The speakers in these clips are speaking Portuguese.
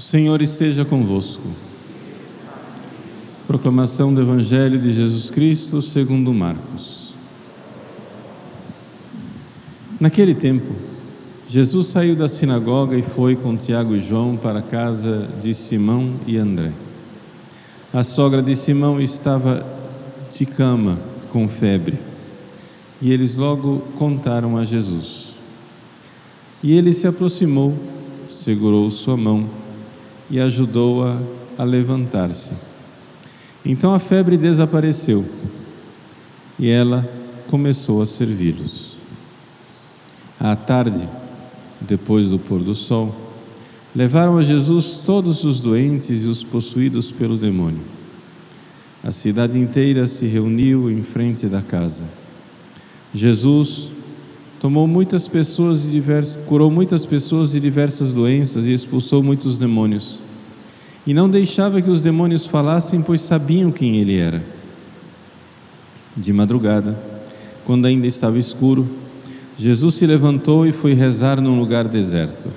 O Senhor esteja convosco. Proclamação do Evangelho de Jesus Cristo segundo Marcos. Naquele tempo, Jesus saiu da sinagoga e foi com Tiago e João para a casa de Simão e André. A sogra de Simão estava de cama, com febre, e eles logo contaram a Jesus. E ele se aproximou, segurou sua mão e ajudou-a a levantar-se. Então a febre desapareceu e ela começou a servi-los. À tarde, depois do pôr do sol, levaram a Jesus todos os doentes e os possuídos pelo demônio. A cidade inteira se reuniu em frente da casa. Jesus curou muitas pessoas de diversas doenças e expulsou muitos demônios. E não deixava que os demônios falassem, pois sabiam quem ele era. De madrugada, quando ainda estava escuro, Jesus se levantou e foi rezar num lugar deserto.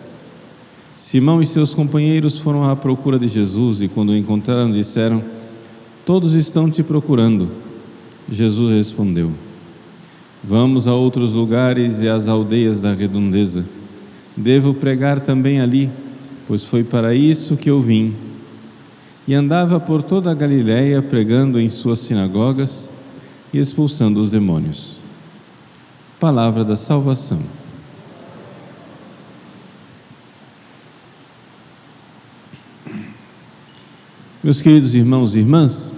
Simão e seus companheiros foram à procura de Jesus e, quando o encontraram, disseram: "Todos estão te procurando." Jesus respondeu: "Vamos a outros lugares e às aldeias da redondeza. Devo pregar também ali, pois foi para isso que eu vim." E andava por toda a Galiléia, pregando em suas sinagogas e expulsando os demônios. Palavra da salvação. Meus queridos irmãos e irmãs,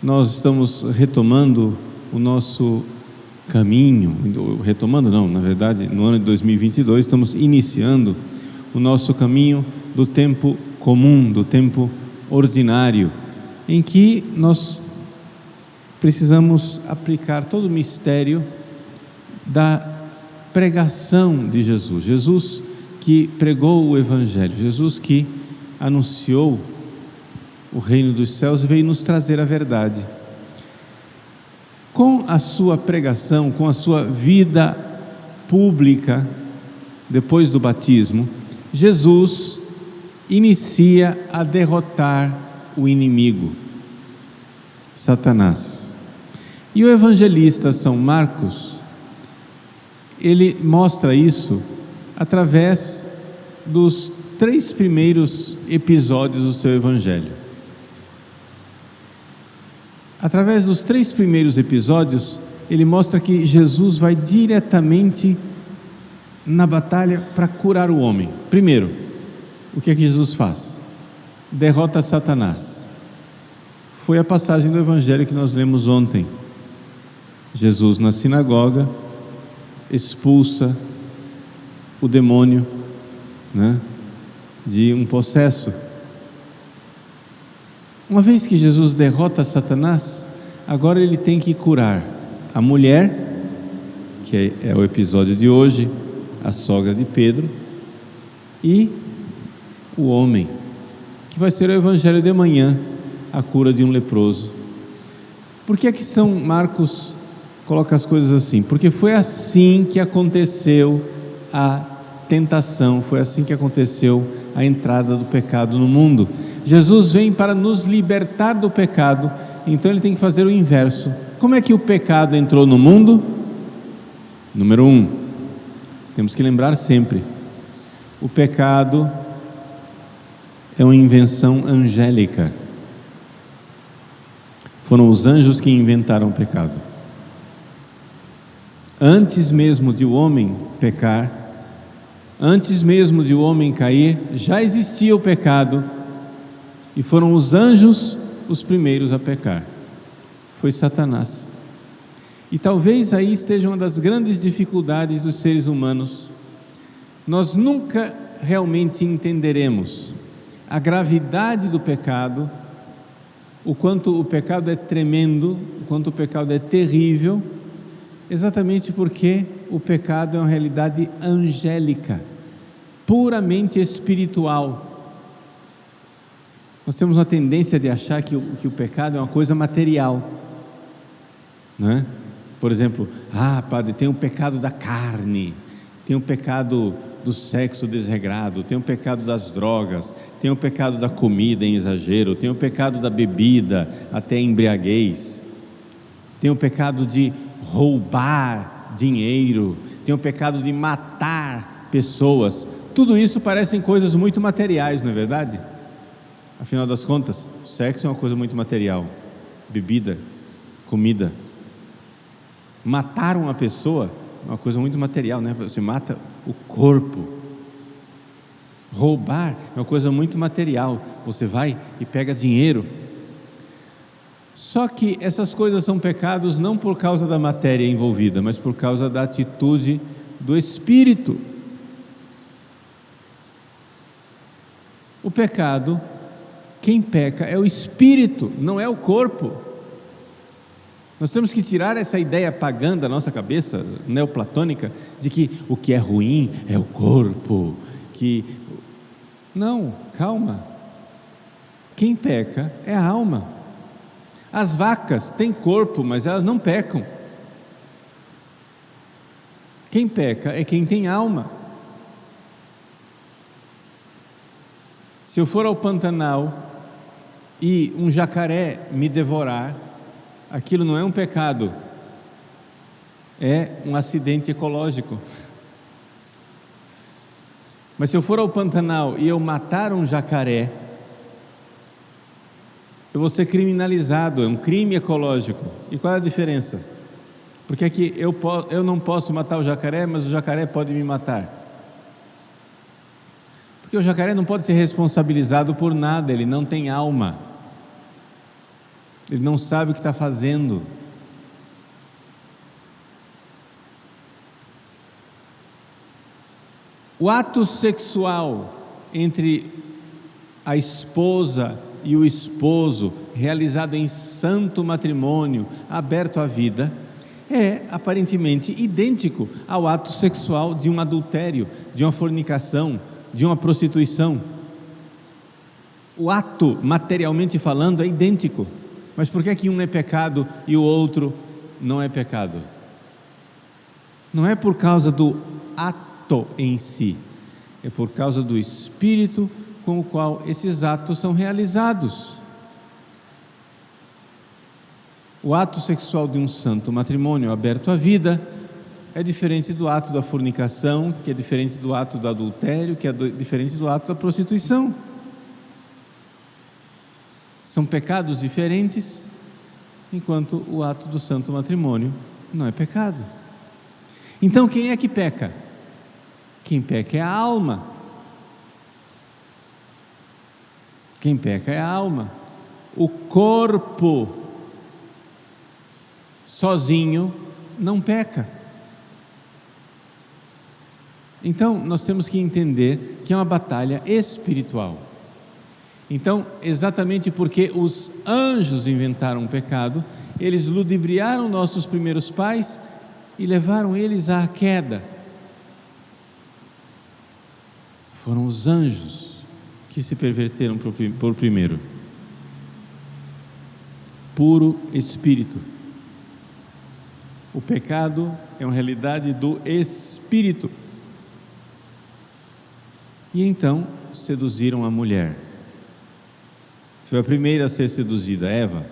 nós estamos retomando o nosso caminho, na verdade, no ano de 2022, estamos iniciando o nosso caminho do tempo comum, do tempo ordinário, em que nós precisamos aplicar todo o mistério da pregação de Jesus. Jesus que pregou o Evangelho, Jesus que anunciou o reino dos céus e veio nos trazer a verdade. Com a sua pregação, com a sua vida pública, depois do batismo, Jesus inicia a derrotar o inimigo, Satanás. E o evangelista São Marcos, ele mostra isso através dos 3 primeiros episódios do seu evangelho. Através dos 3 primeiros episódios, ele mostra que Jesus vai diretamente na batalha para curar o homem. Primeiro, o que é que Jesus faz? Derrota Satanás. Foi a passagem do Evangelho que nós lemos ontem. Jesus na sinagoga expulsa o demônio, de um possesso. Uma vez que Jesus derrota Satanás, agora ele tem que curar a mulher, que é o episódio de hoje, a sogra de Pedro, e o homem, que vai ser o evangelho de amanhã, a cura de um leproso. Por que é que São Marcos coloca as coisas assim? Porque foi assim que aconteceu a tentação, foi assim que aconteceu a entrada do pecado no mundo. Jesus vem para nos libertar do pecado, então ele tem que fazer o inverso. Como é que o pecado entrou no mundo? Número 1, temos que lembrar sempre, o pecado é uma invenção angélica. Foram os anjos que inventaram o pecado. Antes mesmo de o homem pecar, antes mesmo de o homem cair, já existia o pecado, e foram os anjos os primeiros a pecar. Foi Satanás. E talvez aí esteja uma das grandes dificuldades dos seres humanos. Nós nunca realmente entenderemos a gravidade do pecado, o quanto o pecado é tremendo, o quanto o pecado é terrível, exatamente porque o pecado é uma realidade angélica, puramente espiritual. Nós temos uma tendência de achar que o pecado é uma coisa material, não é? Por exemplo, padre, tem o pecado da carne, tem o pecado do sexo desregrado, tem o pecado das drogas, tem o pecado da comida em exagero, tem o pecado da bebida até embriaguez, tem o pecado de roubar dinheiro, tem o pecado de matar pessoas. Tudo isso parecem coisas muito materiais, não é verdade? Afinal das contas, sexo é uma coisa muito material, bebida, comida. Matar uma pessoa é uma coisa muito material, né? Você mata o corpo. Roubar é uma coisa muito material, você vai e pega dinheiro. Só que essas coisas são pecados não por causa da matéria envolvida, mas por causa da atitude do espírito. O pecado, quem peca é o espírito, não é o corpo. Nós temos que tirar essa ideia pagã da nossa cabeça, neoplatônica, de que o que é ruim é o corpo, Não, calma. Quem peca é a alma. As vacas têm corpo, mas elas não pecam. Quem peca é quem tem alma. Se eu for ao Pantanal e um jacaré me devorar, aquilo não é um pecado, é um acidente ecológico. Mas se eu for ao Pantanal e eu matar um jacaré, eu vou ser criminalizado, é um crime ecológico. E qual é a diferença? Porque aqui eu não posso matar o jacaré, mas o jacaré pode me matar. Porque o jacaré não pode ser responsabilizado por nada, ele não tem alma. Ele não sabe o que está fazendo. O ato sexual entre a esposa e o esposo, realizado em santo matrimônio, aberto à vida, é aparentemente idêntico ao ato sexual de um adultério, de uma fornicação, de uma prostituição. O ato, materialmente falando, é idêntico. Mas por que um é pecado e o outro não é pecado? Não é por causa do ato em si, é por causa do espírito com o qual esses atos são realizados. O ato sexual de um santo matrimônio aberto à vida é diferente do ato da fornicação, que é diferente do ato do adultério, que é diferente do ato da prostituição. São pecados diferentes, enquanto o ato do santo matrimônio não é pecado. Então quem é que peca? Quem peca é a alma. Quem peca é a alma. O corpo sozinho não peca. Então nós temos que entender que é uma batalha espiritual. Então, exatamente porque os anjos inventaram o pecado, eles ludibriaram nossos primeiros pais e levaram eles à queda. Foram os anjos que se perverteram por primeiro. Puro espírito. O pecado é uma realidade do espírito. E então seduziram a mulher. Foi a primeira a ser seduzida, Eva.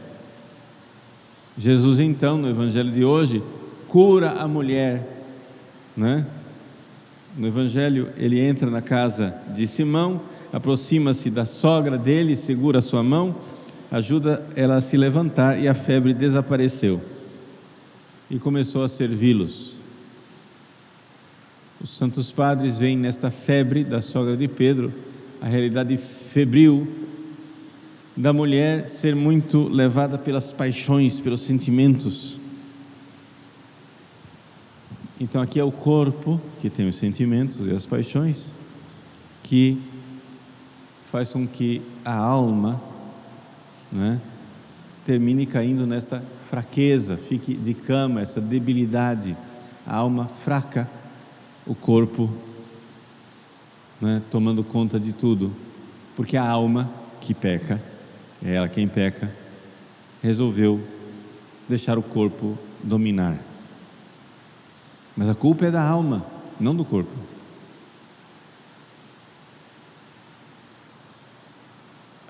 Jesus então, no evangelho de hoje, cura a mulher, né? No evangelho ele entra na casa de Simão, aproxima-se da sogra dele, segura a sua mão, ajuda ela a se levantar e a febre desapareceu. E começou a servi-los. Os santos padres veem nesta febre da sogra de Pedro a realidade febril da mulher ser muito levada pelas paixões, pelos sentimentos. Então aqui é o corpo que tem os sentimentos e as paixões, que faz com que a alma, né, termine caindo nesta fraqueza, fique de cama, essa debilidade, a alma fraca, o corpo, né, tomando conta de tudo, porque a alma que peca, é ela quem peca, resolveu deixar o corpo dominar. Mas a culpa é da alma, não do corpo.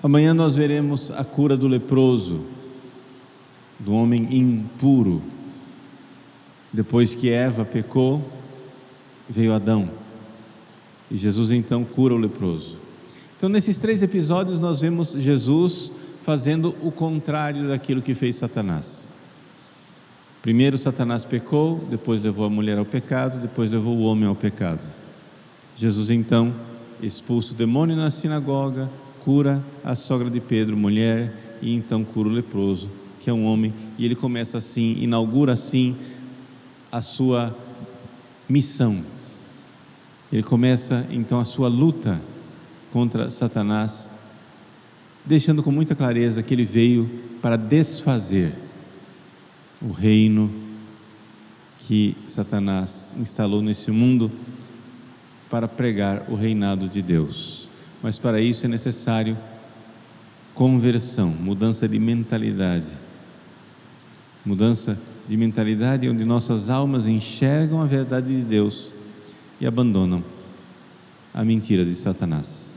Amanhã nós veremos a cura do leproso, do homem impuro. Depois que Eva pecou, veio Adão, e Jesus então cura o leproso. Então, nesses 3 episódios nós vemos Jesus fazendo o contrário daquilo que fez Satanás. Primeiro Satanás pecou, depois levou a mulher ao pecado, depois levou o homem ao pecado. Jesus então expulsa o demônio na sinagoga, cura a sogra de Pedro, mulher, e então cura o leproso, que é um homem, e ele começa assim, inaugura assim a sua missão. Ele começa então a sua luta contra Satanás, deixando com muita clareza que ele veio para desfazer o reino que Satanás instalou nesse mundo, para pregar o reinado de Deus. Mas para isso é necessário conversão, mudança de mentalidade. Mudança de mentalidade onde nossas almas enxergam a verdade de Deus e abandonam a mentira de Satanás.